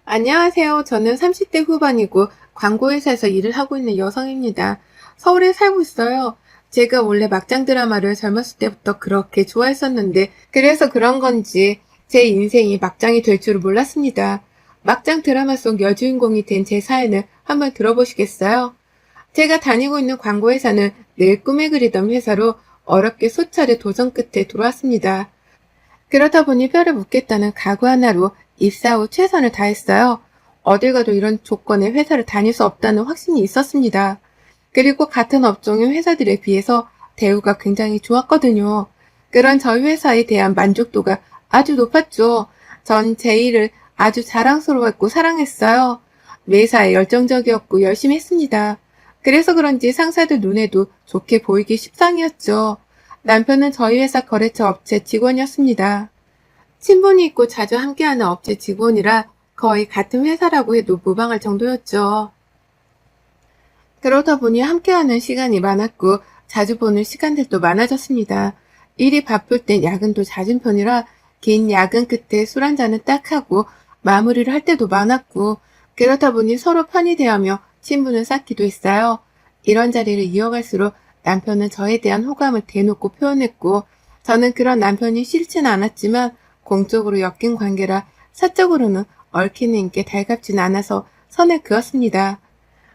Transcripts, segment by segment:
안녕하세요. 저는 30대 후반이고 광고회사에서 일을 하고 있는 여성입니다. 서울에 살고 있어요. 제가 원래 막장 드라마를 젊었을 때부터 그렇게 좋아했었는데 그래서 그런 건지 제 인생이 막장이 될 줄은 몰랐습니다. 막장 드라마 속 여주인공이 된 제 사연을 한번 들어보시겠어요? 제가 다니고 있는 광고회사는 늘 꿈에 그리던 회사로 어렵게 수차례 도전 끝에 들어왔습니다. 그러다 보니 뼈를 묻겠다는 각오 하나로 입사 후 최선을 다했어요. 어딜 가도 이런 조건의 회사를 다닐 수 없다는 확신이 있었습니다. 그리고 같은 업종의 회사들에 비해서 대우가 굉장히 좋았거든요. 그런 저희 회사에 대한 만족도가 아주 높았죠. 전 제 일을 아주 자랑스러워했고 사랑했어요. 매사에 열정적이었고 열심히 했습니다. 그래서 그런지 상사들 눈에도 좋게 보이기 십상이었죠. 남편은 저희 회사 거래처 업체 직원이었습니다. 친분이 있고 자주 함께하는 업체 직원이라 거의 같은 회사라고 해도 무방할 정도였죠. 그러다 보니 함께하는 시간이 많았고 자주 보는 시간들도 많아졌습니다. 일이 바쁠 땐 야근도 잦은 편이라 긴 야근 끝에 술 한잔은 딱 하고 마무리를 할 때도 많았고 그렇다 보니 서로 편히 대하며 친분을 쌓기도 했어요. 이런 자리를 이어갈수록 남편은 저에 대한 호감을 대놓고 표현했고 저는 그런 남편이 싫지는 않았지만 공적으로 엮인 관계라 사적으로는 얽히는 게 달갑진 않아서 선을 그었습니다.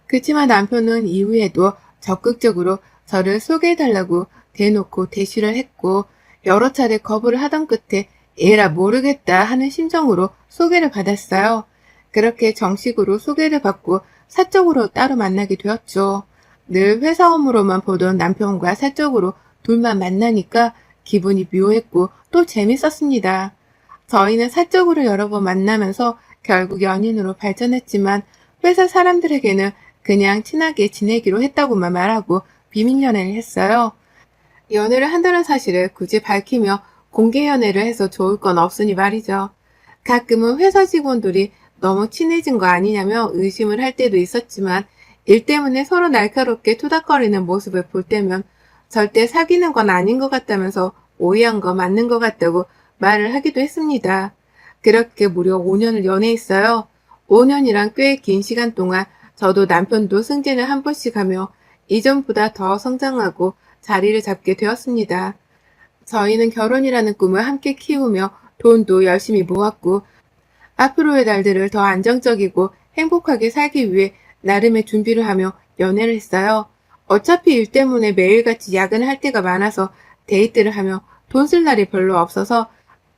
그치만 남편은 이후에도 적극적으로 저를 소개해달라고 대놓고 대시를 했고 여러 차례 거부를 하던 끝에 에라 모르겠다 하는 심정으로 소개를 받았어요. 그렇게 정식으로 소개를 받고 사적으로 따로 만나게 되었죠. 늘 회사 업무로만 보던 남편과 사적으로 둘만 만나니까 기분이 묘했고 또 재밌었습니다. 저희는 사적으로 여러 번 만나면서 결국 연인으로 발전했지만 회사 사람들에게는 그냥 친하게 지내기로 했다고만 말하고 비밀 연애를 했어요. 연애를 한다는 사실을 굳이 밝히며 공개 연애를 해서 좋을 건 없으니 말이죠. 가끔은 회사 직원들이 너무 친해진 거 아니냐며 의심을 할 때도 있었지만 일 때문에 서로 날카롭게 투닥거리는 모습을 볼 때면 절대 사귀는 건 아닌 것 같다면서 오해한 거 맞는 것 같다고 말을 하기도 했습니다. 그렇게 무려 5년을 연애했어요. 5년이란 꽤 긴 시간 동안 저도 남편도 승진을 한 번씩 하며 이전보다 더 성장하고 자리를 잡게 되었습니다. 저희는 결혼이라는 꿈을 함께 키우며 돈도 열심히 모았고 앞으로의 날들을 더 안정적이고 행복하게 살기 위해 나름의 준비를 하며 연애를 했어요. 어차피 일 때문에 매일같이 야근할 때가 많아서 데이트를 하며 돈 쓸 날이 별로 없어서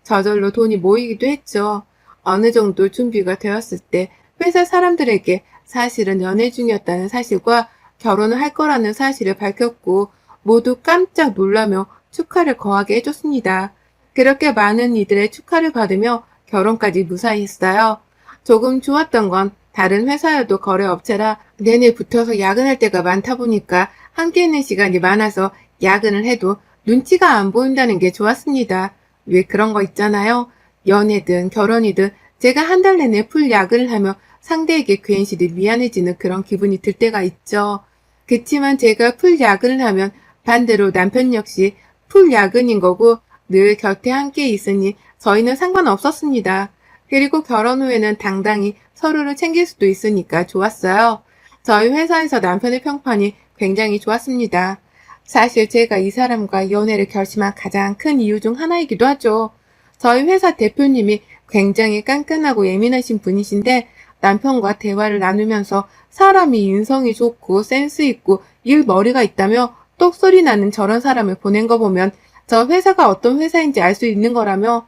저절로 돈이 모이기도 했죠. 어느 정도 준비가 되었을 때 회사 사람들에게 사실은 연애 중이었다는 사실과 결혼을 할 거라는 사실을 밝혔고 모두 깜짝 놀라며 축하를 거하게 해줬습니다. 그렇게 많은 이들의 축하를 받으며 결혼까지 무사히 했어요. 조금 좋았던 건 다른 회사여도 거래업체라 내내 붙어서 야근할 때가 많다 보니까 함께 있는 시간이 많아서 야근을 해도 눈치가 안 보인다는 게 좋았습니다. 왜 그런 거 있잖아요. 연애든 결혼이든 제가 한 달 내내 풀 야근을 하며 상대에게 괜시리 미안해지는 그런 기분이 들 때가 있죠. 그치만 제가 풀 야근을 하면 반대로 남편 역시 풀 야근인 거고 늘 곁에 함께 있으니 저희는 상관없었습니다. 그리고 결혼 후에는 당당히 서로를 챙길 수도 있으니까 좋았어요. 저희 회사에서 남편의 평판이 굉장히 좋았습니다. 사실 제가 이 사람과 연애를 결심한 가장 큰 이유 중 하나이기도 하죠. 저희 회사 대표님이 굉장히 깐깐하고 예민하신 분이신데 남편과 대화를 나누면서 사람이 인성이 좋고 센스 있고 일머리가 있다며 똑소리 나는 저런 사람을 보낸 거 보면 저 회사가 어떤 회사인지 알 수 있는 거라며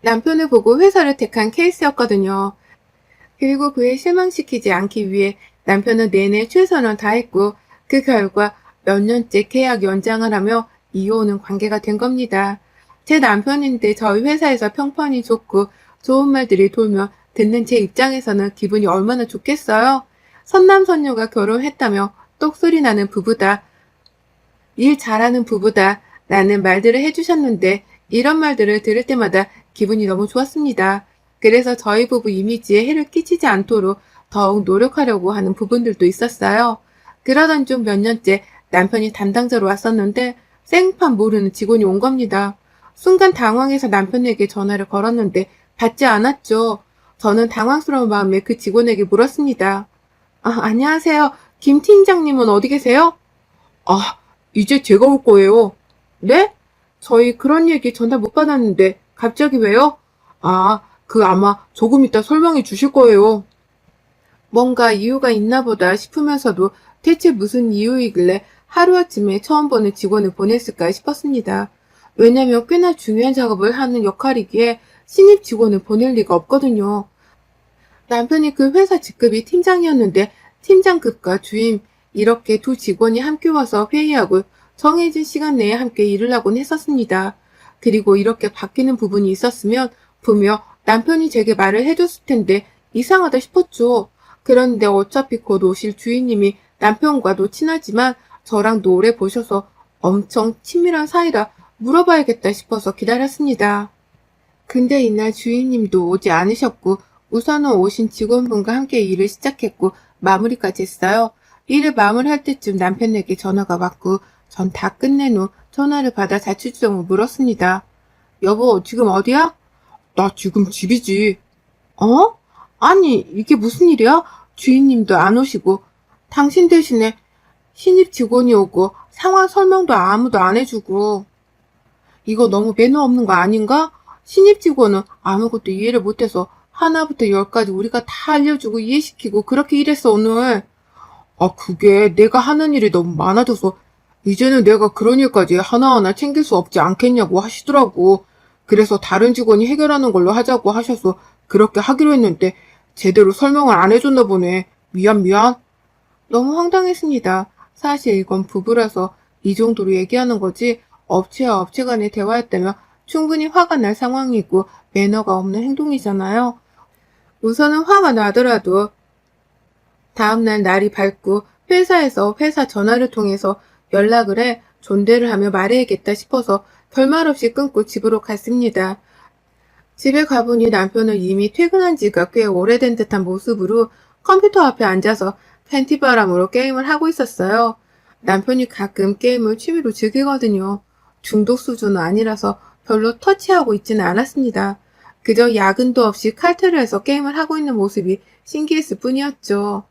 남편을 보고 회사를 택한 케이스였거든요. 그리고 그에 실망시키지 않기 위해 남편은 내내 최선을 다했고 그 결과 몇 년째 계약 연장을 하며 이어오는 관계가 된 겁니다. 제 남편인데 저희 회사에서 평판이 좋고 좋은 말들이 돌며 듣는 제 입장에서는 기분이 얼마나 좋겠어요. 선남선녀가 결혼했다며 똑소리 나는 부부다. 일 잘하는 부부다. 라는 말들을 해주셨는데 이런 말들을 들을 때마다 기분이 너무 좋았습니다. 그래서 저희 부부 이미지에 해를 끼치지 않도록 더욱 노력하려고 하는 부분들도 있었어요. 그러던 중 몇 년째 남편이 담당자로 왔었는데 생판 모르는 직원이 온 겁니다. 순간 당황해서 남편에게 전화를 걸었는데 받지 않았죠. 저는 당황스러운 마음에 그 직원에게 물었습니다. 안녕하세요. 김 팀장님은 어디 계세요? 아, 이제 제가 올 거예요. 네? 저희 그런 얘기 전달 못 받았는데 갑자기 왜요? 아마 조금 이따 설명해 주실 거예요. 뭔가 이유가 있나 보다 싶으면서도 대체 무슨 이유이길래 하루아침에 처음 보는 직원을 보냈을까 싶었습니다. 왜냐면 꽤나 중요한 작업을 하는 역할이기에 신입 직원을 보낼 리가 없거든요. 남편이 그 회사 직급이 팀장이었는데 팀장급과 주임 이렇게 두 직원이 함께 와서 회의하고 정해진 시간 내에 함께 일을 하곤 했었습니다. 그리고 이렇게 바뀌는 부분이 있었으면 분명 남편이 제게 말을 해줬을 텐데 이상하다 싶었죠. 그런데 어차피 곧 오실 주인님이 남편과도 친하지만 저랑도 오래 보셔서 엄청 친밀한 사이라 물어봐야겠다 싶어서 기다렸습니다. 근데 이날 주인님도 오지 않으셨고 우선은 오신 직원분과 함께 일을 시작했고 마무리까지 했어요. 일을 마무리할 때쯤 남편에게 전화가 왔고 전 다 끝낸 후 전화를 받아 자취주점을 물었습니다. 여보, 지금 어디야? 나 지금 집이지. 어? 아니, 이게 무슨 일이야? 주인님도 안 오시고 당신 대신에 신입 직원이 오고 상황 설명도 아무도 안 해주고 이거 너무 매너 없는 거 아닌가? 신입 직원은 아무것도 이해를 못해서 하나부터 열까지 우리가 다 알려주고 이해시키고 그렇게 일했어, 오늘. 그게 내가 하는 일이 너무 많아져서 이제는 내가 그런 일까지 하나하나 챙길 수 없지 않겠냐고 하시더라고. 그래서 다른 직원이 해결하는 걸로 하자고 하셔서 그렇게 하기로 했는데 제대로 설명을 안 해줬나 보네. 미안. 너무 황당했습니다. 사실 이건 부부라서 이 정도로 얘기하는 거지 업체와 업체 간의 대화였다면 충분히 화가 날 상황이고 매너가 없는 행동이잖아요. 우선은 화가 나더라도 다음날 날이 밝고 회사에서 회사 전화를 통해서 연락을 해 존대를 하며 말해야겠다 싶어서 별말 없이 끊고 집으로 갔습니다. 집에 가보니 남편은 이미 퇴근한 지가 꽤 오래된 듯한 모습으로 컴퓨터 앞에 앉아서 팬티바람으로 게임을 하고 있었어요. 남편이 가끔 게임을 취미로 즐기거든요. 중독 수준은 아니라서 별로 터치하고 있지는 않았습니다. 그저 야근도 없이 칼퇴를 해서 게임을 하고 있는 모습이 신기했을 뿐이었죠.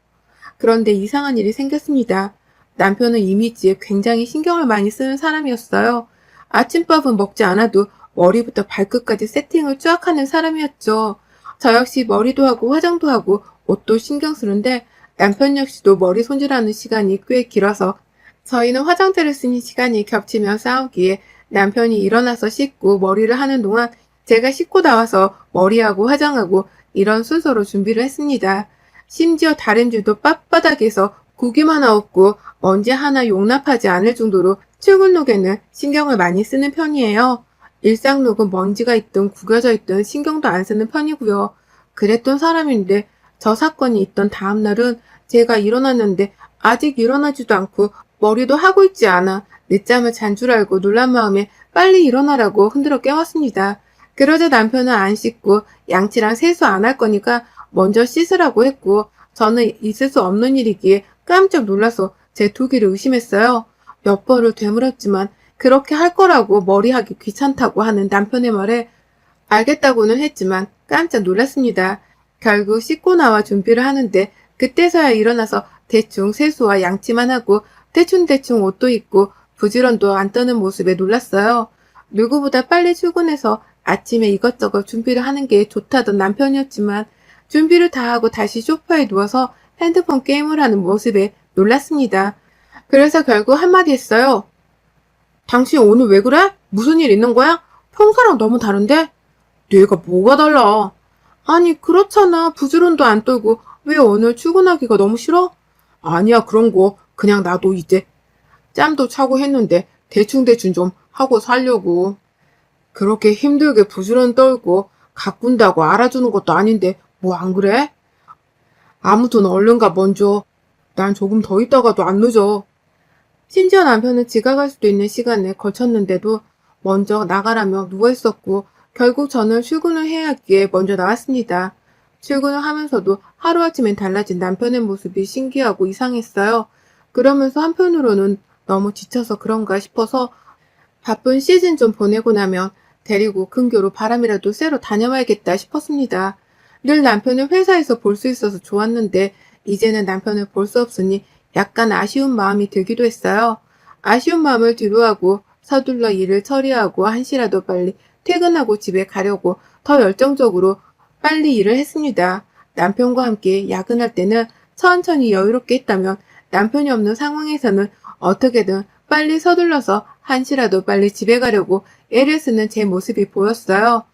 그런데 이상한 일이 생겼습니다. 남편은 이미지에 굉장히 신경을 많이 쓰는 사람이었어요. 아침밥은 먹지 않아도 머리부터 발끝까지 세팅을 쫙 하는 사람이었죠. 저 역시 머리도 하고 화장도 하고 옷도 신경 쓰는데 남편 역시도 머리 손질하는 시간이 꽤 길어서 저희는 화장대를 쓰는 시간이 겹치며 싸우기에 남편이 일어나서 씻고 머리를 하는 동안 제가 씻고 나와서 머리하고 화장하고 이런 순서로 준비를 했습니다. 심지어 다림질도 빳빳하게서 구김 하나 없고 먼지 하나 용납하지 않을 정도로 출근룩에는 신경을 많이 쓰는 편이에요. 일상룩은 먼지가 있든 구겨져 있든 신경도 안 쓰는 편이고요. 그랬던 사람인데 저 사건이 있던 다음 날은 제가 일어났는데 아직 일어나지도 않고 머리도 하고 있지 않아 늦잠을 잔 줄 알고 놀란 마음에 빨리 일어나라고 흔들어 깨웠습니다. 그러자 남편은 안 씻고 양치랑 세수 안 할 거니까 먼저 씻으라고 했고 저는 있을 수 없는 일이기에 깜짝 놀라서 제 두기를 의심했어요. 몇 번을 되물었지만 그렇게 할 거라고 머리하기 귀찮다고 하는 남편의 말에 알겠다고는 했지만 깜짝 놀랐습니다. 결국 씻고 나와 준비를 하는데 그때서야 일어나서 대충 세수와 양치만 하고 대충대충 옷도 입고 부지런도 안 떠는 모습에 놀랐어요. 누구보다 빨리 출근해서 아침에 이것저것 준비를 하는 게 좋다던 남편이었지만 준비를 다 하고 다시 소파에 누워서 핸드폰 게임을 하는 모습에 놀랐습니다. 그래서 결국 한마디 했어요. 당신 오늘 왜 그래? 무슨 일 있는 거야? 평소랑 너무 다른데? 내가 뭐가 달라? 아니 그렇잖아. 부지런도 안 떨고 왜 오늘 출근하기가 너무 싫어? 아니야 그런 거 그냥 나도 이제 짬도 차고 했는데 대충대충 좀 하고 살려고. 그렇게 힘들게 부지런 떨고 가꾼다고 알아주는 것도 아닌데 뭐 안 그래? 아무튼 얼른 가 먼저. 난 조금 더 있다가도 안 늦어. 심지어 남편은 지각할 수도 있는 시간에 걸쳤는데도 먼저 나가라며 누워있었고 결국 저는 출근을 해야 하기에 먼저 나왔습니다. 출근을 하면서도 하루아침엔 달라진 남편의 모습이 신기하고 이상했어요. 그러면서 한편으로는 너무 지쳐서 그런가 싶어서 바쁜 시즌 좀 보내고 나면 데리고 근교로 바람이라도 쐬러 다녀와야겠다 싶었습니다. 늘 남편을 회사에서 볼 수 있어서 좋았는데 이제는 남편을 볼 수 없으니 약간 아쉬운 마음이 들기도 했어요. 아쉬운 마음을 뒤로하고 서둘러 일을 처리하고 한시라도 빨리 퇴근하고 집에 가려고 더 열정적으로 빨리 일을 했습니다. 남편과 함께 야근할 때는 천천히 여유롭게 했다면 남편이 없는 상황에서는 어떻게든 빨리 서둘러서 한시라도 빨리 집에 가려고 애를 쓰는 제 모습이 보였어요.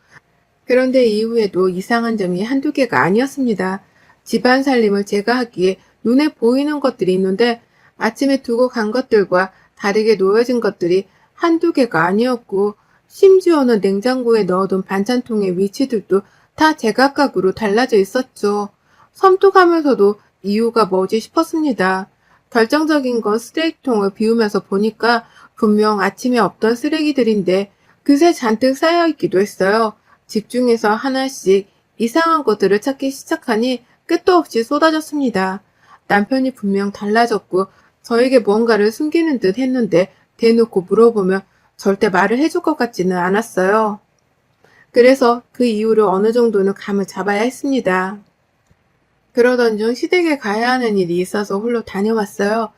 그런데 이후에도 이상한 점이 한두 개가 아니었습니다. 집안 살림을 제가 하기에 눈에 보이는 것들이 있는데 아침에 두고 간 것들과 다르게 놓여진 것들이 한두 개가 아니었고 심지어는 냉장고에 넣어둔 반찬통의 위치들도 다 제각각으로 달라져 있었죠. 섬뜩하면서도 이유가 뭐지 싶었습니다. 결정적인 건 쓰레기통을 비우면서 보니까 분명 아침에 없던 쓰레기들인데 그새 잔뜩 쌓여있기도 했어요. 집중해서 하나씩 이상한 것들을 찾기 시작하니 끝도 없이 쏟아졌습니다. 남편이 분명 달라졌고 저에게 뭔가를 숨기는 듯 했는데 대놓고 물어보면 절대 말을 해줄 것 같지는 않았어요. 그래서 그 이유를 어느 정도는 감을 잡아야 했습니다. 그러던 중 시댁에 가야 하는 일이 있어서 홀로 다녀왔어요.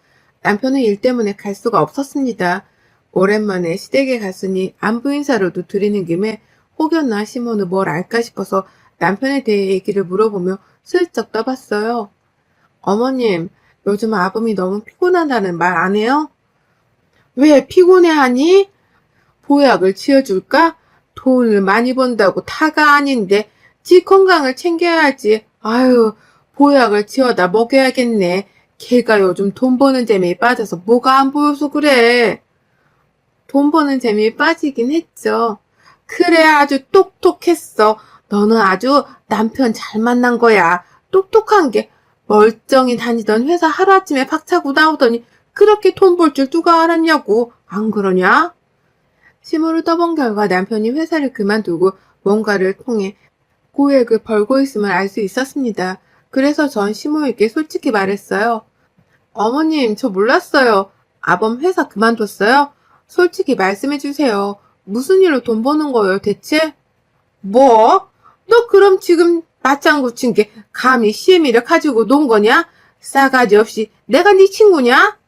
남편은 일 때문에 갈 수가 없었습니다. 오랜만에 시댁에 갔으니 안부 인사로도 드리는 김에 혹여나 시모는 뭘 알까 싶어서 남편에 대해 얘기를 물어보며 슬쩍 떠봤어요. 어머님, 요즘 아범이 너무 피곤하다는 말 안 해요? 왜 피곤해하니? 보약을 지어줄까? 돈을 많이 번다고 타가 아닌데 지 건강을 챙겨야 하지. 아유, 보약을 지어다 먹여야겠네. 걔가 요즘 돈 버는 재미에 빠져서 뭐가 안 보여서 그래. 돈 버는 재미에 빠지긴 했죠. 그래, 아주 똑똑했어. 너는 아주 남편 잘 만난 거야. 똑똑한 게 멀쩡히 다니던 회사 하루아침에 박차고 나오더니 그렇게 돈 벌 줄 누가 알았냐고. 안 그러냐? 시무를 떠본 결과 남편이 회사를 그만두고 뭔가를 통해 고액을 벌고 있음을 알 수 있었습니다. 그래서 전 시모에게 솔직히 말했어요. 어머님, 저 몰랐어요. 아범 회사 그만뒀어요? 솔직히 말씀해 주세요. 무슨 일로 돈 버는 거예요, 대체? 뭐? 너 그럼 지금 맞장구 친 게 감히 시애미를 가지고 논 거냐? 싸가지 없이 내가 네 친구냐?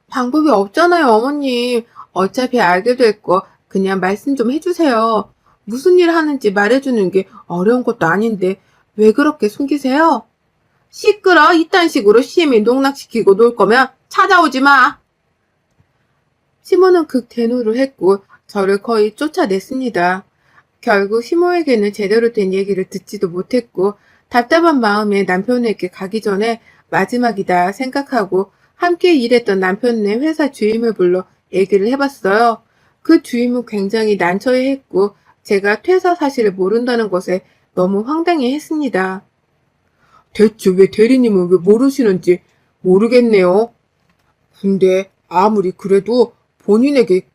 방법이 없잖아요, 어머님. 어차피 알게 될 거 그냥 말씀 좀 해주세요. 무슨 일 하는지 말해주는 게 어려운 것도 아닌데 왜 그렇게 숨기세요? 시끄러. 이딴 식으로 시애미 농락시키고 놀 거면 찾아오지 마. 시모는 극대노를 했고 저를 거의 쫓아냈습니다. 결국 시모에게는 제대로 된 얘기를 듣지도 못했고 답답한 마음에 남편에게 가기 전에 마지막이다 생각하고 함께 일했던 남편네 회사 주임을 불러 얘기를 해봤어요. 그 주임은 굉장히 난처해했고 제가 퇴사 사실을 모른다는 것에 너무 황당해 했습니다. 대체 왜 대리님은 왜 모르시는지 모르겠네요. 근데 아무리 그래도 본인에게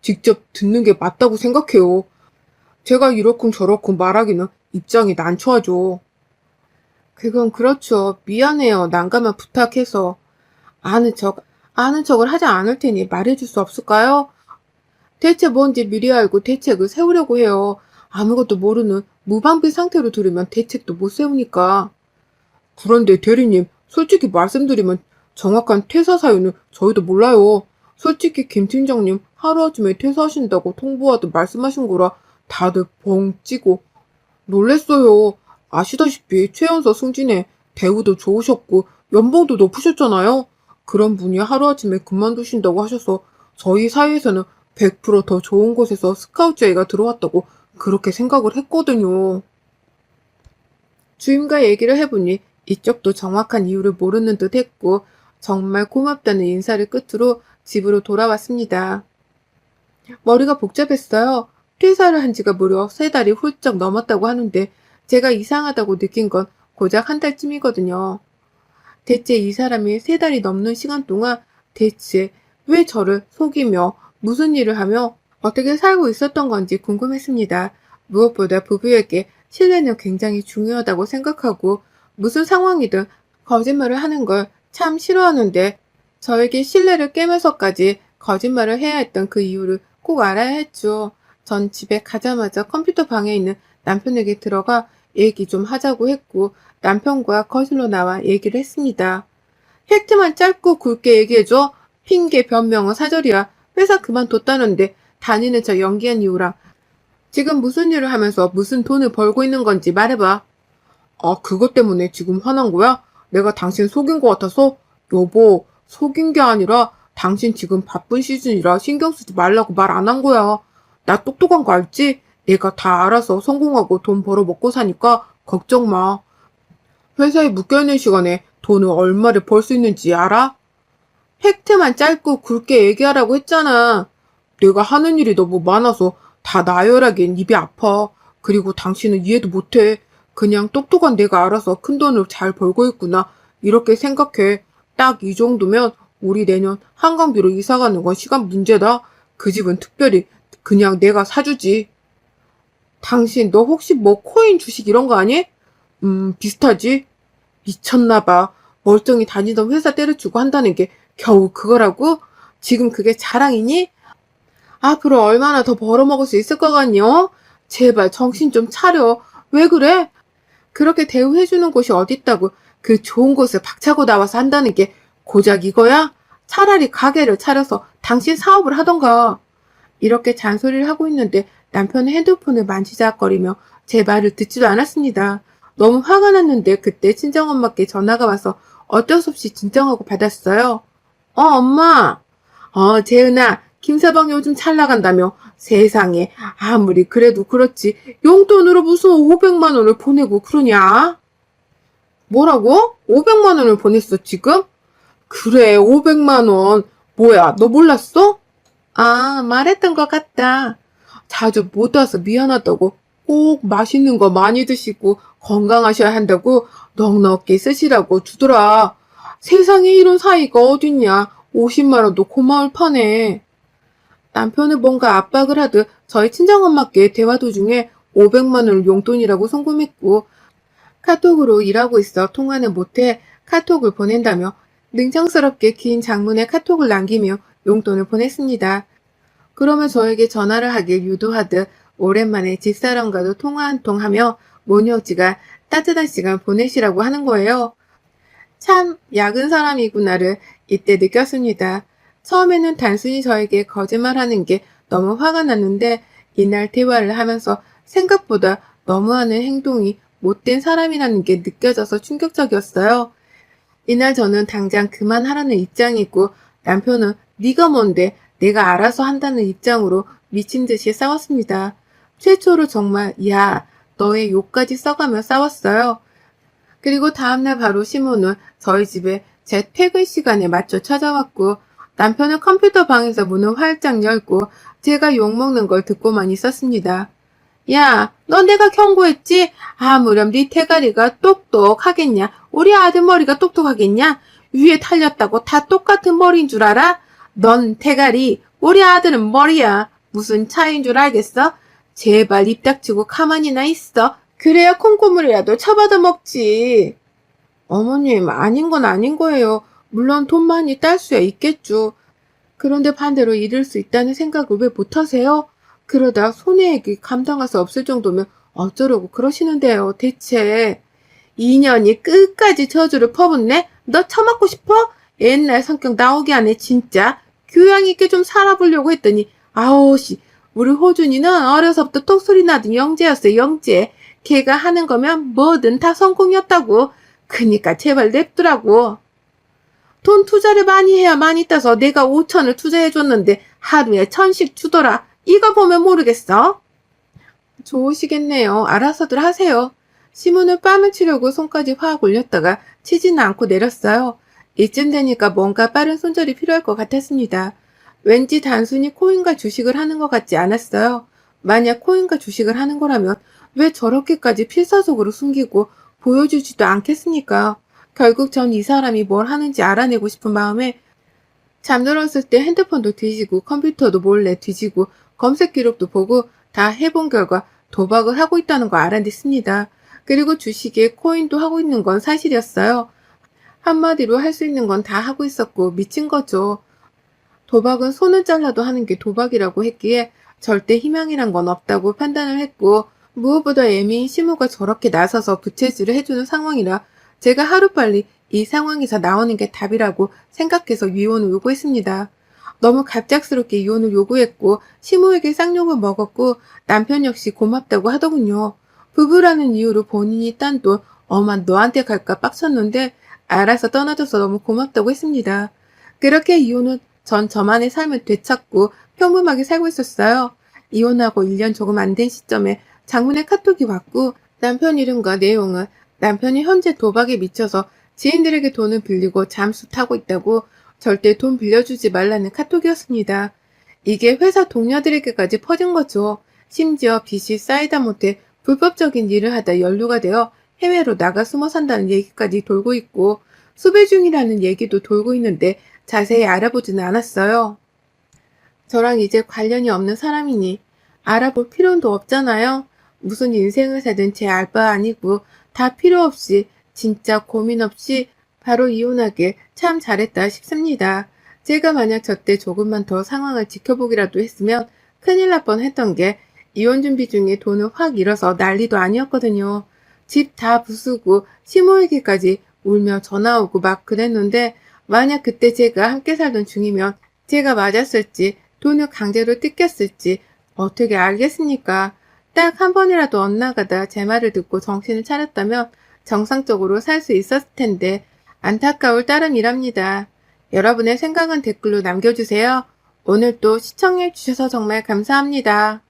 직접 듣는 게 맞다고 생각해요. 제가 이렇쿵 저렇쿵 말하기는 입장이 난처하죠. 그건 그렇죠. 미안해요. 난감한 부탁해서. 아는 척, 아는 척을 하지 않을 테니 말해줄 수 없을까요? 대체 뭔지 미리 알고 대책을 세우려고 해요. 아무것도 모르는 무방비 상태로 들으면 대책도 못 세우니까. 그런데 대리님, 솔직히 말씀드리면 정확한 퇴사 사유는 저희도 몰라요. 솔직히 김 팀장님 하루아침에 퇴사하신다고 통보하듯 말씀하신 거라 다들 뻥 찌고 놀랬어요. 아시다시피 최연소 승진에 대우도 좋으셨고 연봉도 높으셨잖아요. 그런 분이 하루아침에 그만두신다고 하셔서 저희 사회에서는 100%더 좋은 곳에서 스카우트 제의가 들어왔다고 그렇게 생각을 했거든요. 주임과 얘기를 해보니 이쪽도 정확한 이유를 모르는 듯 했고 정말 고맙다는 인사를 끝으로 집으로 돌아왔습니다. 머리가 복잡했어요. 퇴사를 한 지가 무려 3달이 훌쩍 넘었다고 하는데 제가 이상하다고 느낀 건 고작 한 달쯤이거든요. 대체 이 사람이 3달이 넘는 시간 동안 대체 왜 저를 속이며 무슨 일을 하며 어떻게 살고 있었던 건지 궁금했습니다. 무엇보다 부부에게 신뢰는 굉장히 중요하다고 생각하고 무슨 상황이든 거짓말을 하는 걸 참 싫어하는데 저에게 신뢰를 깨면서까지 거짓말을 해야 했던 그 이유를 꼭 알아야 했죠. 전 집에 가자마자 컴퓨터 방에 있는 남편에게 들어가 얘기 좀 하자고 했고 남편과 거실로 나와 얘기를 했습니다. 팩트만 짧고 굵게 얘기해줘. 핑계 변명은 사절이야. 회사 그만뒀다는데 다니는 저 연기한 이유랑 지금 무슨 일을 하면서 무슨 돈을 벌고 있는 건지 말해봐. 아, 그것 때문에 지금 화난 거야? 내가 당신 속인 것 같아서? 여보, 속인 게 아니라 당신 지금 바쁜 시즌이라 신경 쓰지 말라고 말 안 한 거야. 나 똑똑한 거 알지? 내가 다 알아서 성공하고 돈 벌어 먹고 사니까 걱정 마. 회사에 묶여있는 시간에 돈을 얼마를 벌 수 있는지 알아? 팩트만 짧고 굵게 얘기하라고 했잖아. 내가 하는 일이 너무 많아서 다 나열하기엔 입이 아파. 그리고 당신은 이해도 못해. 그냥 똑똑한 내가 알아서 큰 돈을 잘 벌고 있구나. 이렇게 생각해. 딱 이 정도면 우리 내년 한강비로 이사 가는 건 시간 문제다. 그 집은 특별히 그냥 내가 사주지. 당신 너 혹시 뭐 코인 주식 이런 거 아니? 비슷하지? 미쳤나봐. 멀쩡히 다니던 회사 때려치고 한다는 게 겨우 그거라고? 지금 그게 자랑이니? 앞으로 얼마나 더 벌어먹을 수 있을 것 같니? 어? 제발 정신 좀 차려. 왜 그래? 그렇게 대우해주는 곳이 어딨다고 그 좋은 곳을 박차고 나와서 한다는 게 고작 이거야? 차라리 가게를 차려서 당신 사업을 하던가. 이렇게 잔소리를 하고 있는데 남편은 핸드폰을 만지작거리며 제 말을 듣지도 않았습니다. 너무 화가 났는데 그때 친정엄마께 전화가 와서 어쩔 수 없이 진정하고 받았어요. 엄마. 재은아, 김서방 요즘 잘 나간다며. 세상에, 아무리 그래도 그렇지. 용돈으로 무슨 500만 원을 보내고 그러냐? 뭐라고? 500만 원을 보냈어, 지금? 그래, 500만 원. 뭐야, 너 몰랐어? 아, 말했던 것 같다. 자주 못 와서 미안하다고. 꼭 맛있는 거 많이 드시고 건강하셔야 한다고 넉넉히 쓰시라고 주더라. 세상에 이런 사이가 어딨냐. 50만 원도 고마울 판에. 남편은 뭔가 압박을 하듯 저희 친정엄마께 대화 도중에 500만 원을 용돈이라고 송금했고 카톡으로 일하고 있어 통화는 못해 카톡을 보낸다며 능청스럽게 긴 장문의 카톡을 남기며 용돈을 보냈습니다. 그러면 저에게 전화를 하길 유도하듯 오랜만에 집사람과도 통화 한 통 하며 모녀지가 따뜻한 시간 보내시라고 하는 거예요. 참 야근 사람이구나를 이때 느꼈습니다. 처음에는 단순히 저에게 거짓말하는 게 너무 화가 났는데 이날 대화를 하면서 생각보다 너무하는 행동이 못된 사람이라는 게 느껴져서 충격적이었어요. 이날 저는 당장 그만하라는 입장이고 남편은 네가 뭔데 내가 알아서 한다는 입장으로 미친 듯이 싸웠습니다. 최초로 정말 야 너의 욕까지 써가며 싸웠어요. 그리고 다음날 바로 시모는 저희 집에 제 퇴근 시간에 맞춰 찾아왔고 남편은 컴퓨터 방에서 문을 활짝 열고 제가 욕먹는 걸 듣고만 있었습니다. 야, 너 내가 경고했지? 아무렴 네 태가리가 똑똑하겠냐? 우리 아들 머리가 똑똑하겠냐? 위에 탈렸다고 다 똑같은 머리인 줄 알아? 넌 태가리, 우리 아들은 머리야. 무슨 차이인 줄 알겠어? 제발 입 닥치고 가만히나 있어. 그래야 콩고물이라도 쳐받아 먹지. 어머님, 아닌 건 아닌 거예요. 물론 돈 많이 딸 수야 있겠죠. 그런데 반대로 잃을 수 있다는 생각을 왜 못하세요? 그러다 손해액이 감당할 수 없을 정도면 어쩌려고 그러시는데요, 대체. 2년이 끝까지 저주를 퍼붓네? 너 처맞고 싶어? 옛날 성격 나오게 하네, 진짜. 교양 있게 좀 살아보려고 했더니, 아오씨, 우리 호준이는 어려서부터 톡소리 나던 영재였어요, 영재. 걔가 하는 거면 뭐든 다 성공이었다고. 그니까 제발 냅두라고. 돈 투자를 많이 해야 많이 따서 내가 5천을 투자해줬는데 하루에 1,000씩 주더라. 이거 보면 모르겠어? 좋으시겠네요. 알아서들 하세요. 시문을 뺨을 치려고 손까지 확 올렸다가 치지는 않고 내렸어요. 이쯤 되니까 뭔가 빠른 손절이 필요할 것 같았습니다. 왠지 단순히 코인과 주식을 하는 것 같지 않았어요. 만약 코인과 주식을 하는 거라면 왜 저렇게까지 필사적으로 숨기고 보여주지도 않겠습니까? 결국 전 이 사람이 뭘 하는지 알아내고 싶은 마음에 잠들었을 때 핸드폰도 뒤지고 컴퓨터도 몰래 뒤지고 검색 기록도 보고 다 해본 결과 도박을 하고 있다는 거 알아냈습니다. 그리고 주식에 코인도 하고 있는 건 사실이었어요. 한마디로 할 수 있는 건 다 하고 있었고 미친 거죠. 도박은 손을 잘라도 하는 게 도박이라고 했기에 절대 희망이란 건 없다고 판단을 했고 무엇보다 애미인 시모가 저렇게 나서서 부채질을 해주는 상황이라 제가 하루빨리 이 상황에서 나오는 게 답이라고 생각해서 이혼을 요구했습니다. 너무 갑작스럽게 이혼을 요구했고 시모에게 쌍욕을 먹었고 남편 역시 고맙다고 하더군요. 부부라는 이유로 본인이 딴 돈 엄마 너한테 갈까 빡쳤는데 알아서 떠나줘서 너무 고맙다고 했습니다. 그렇게 이혼 후 전 저만의 삶을 되찾고 평범하게 살고 있었어요. 이혼하고 1년 조금 안 된 시점에 장문의 카톡이 왔고 남편 이름과 내용은 남편이 현재 도박에 미쳐서 지인들에게 돈을 빌리고 잠수 타고 있다고 절대 돈 빌려주지 말라는 카톡이었습니다. 이게 회사 동료들에게까지 퍼진 거죠. 심지어 빚이 쌓이다 못해 불법적인 일을 하다 연루가 되어 해외로 나가 숨어 산다는 얘기까지 돌고 있고 수배 중이라는 얘기도 돌고 있는데 자세히 알아보지는 않았어요. 저랑 이제 관련이 없는 사람이니 알아볼 필요도 없잖아요. 무슨 인생을 사든 제 알 바 아니고 다 필요 없이 진짜 고민 없이 바로 이혼하길 참 잘했다 싶습니다. 제가 만약 저때 조금만 더 상황을 지켜보기라도 했으면 큰일 날 뻔했던 게 이혼 준비 중에 돈을 확 잃어서 난리도 아니었거든요. 집 다 부수고 시모에게까지 울며 전화 오고 막 그랬는데 만약 그때 제가 함께 살던 중이면 제가 맞았을지 돈을 강제로 뜯겼을지 어떻게 알겠습니까? 딱 한 번이라도 엇나가다 제 말을 듣고 정신을 차렸다면 정상적으로 살 수 있었을 텐데 안타까울 따름이랍니다. 여러분의 생각은 댓글로 남겨주세요. 오늘 또 시청해주셔서 정말 감사합니다.